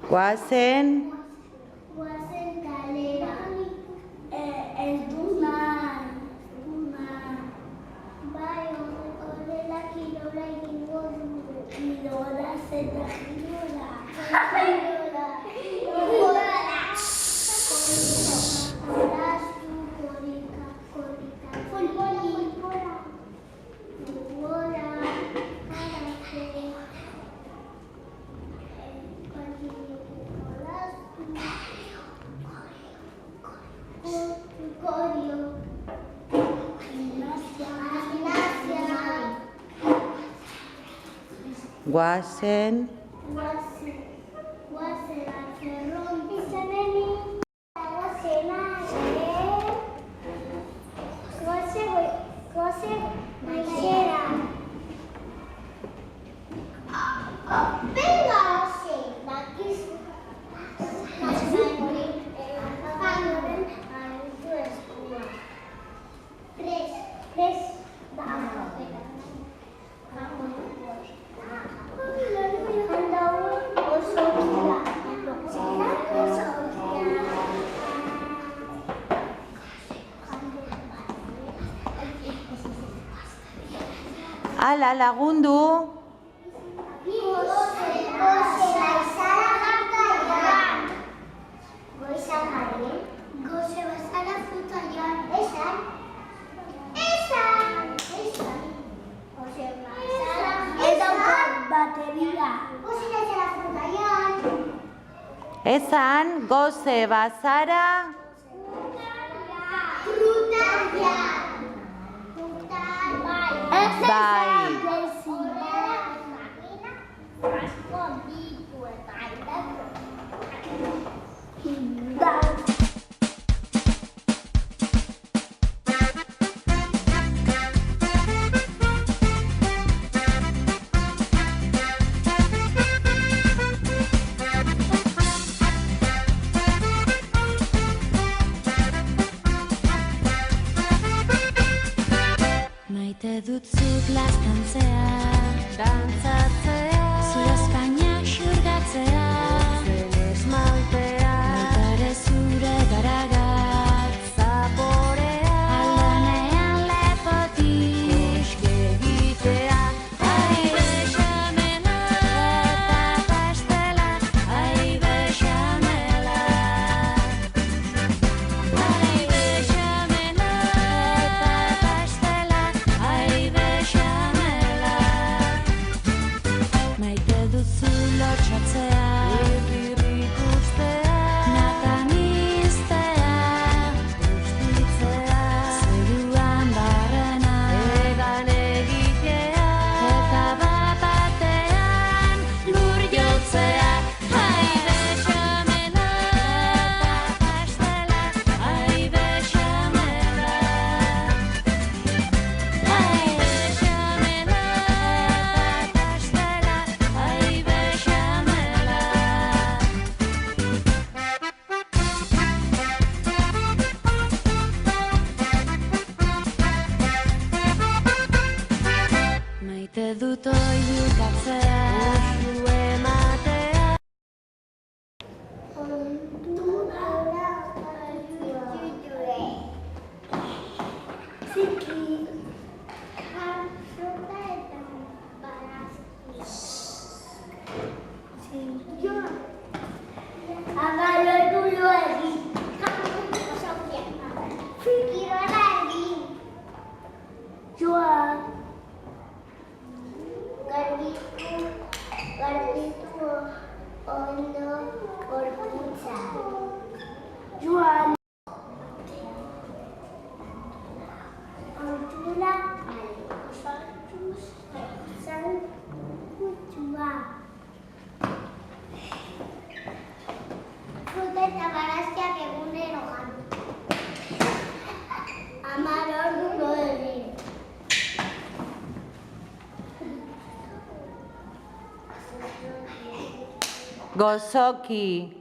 Guazen. Guazen kalera. Ez du nahi. Bai, horrela kirola egingo dugu. Kirola, zeta kirola. Guazen. Guazen atzerron izaneni. Guazen maizera. Venga, bakiz. Ala, lagundu. Goze bazara fruta joan. Esan. Ez daukat bateria. Goze bazara fruta joan. Esan, goze bazara. Fruta joan. Bai. Maite dut zut laztantzea, dantzatzea, zure Espainia xurgatzea, zen esmaltea, baita ere zure garagat, zaporea, aldanean lepotik, koske egitea, ai bexamela, eta pastela, ai bexamela, ai bexamela, eta pastela, ai bexamela. Maite duzu lotxatzea, irririk ustea, nataniztea, bustitzea, zeruan barrena, egan egitea, eta bat-batean lur jotzea. Ai bexamela, eta pastela, ai bexamela. Ai bexamela, eta pastela, ai bexamela. Maite dut oihukatzea, usu ematea. Garbitu ondo gorputza. Joan. Altura, osatuz, kutsua. Fruta eta barazkiak egunero jan. 10 ordu egin. Gozoki.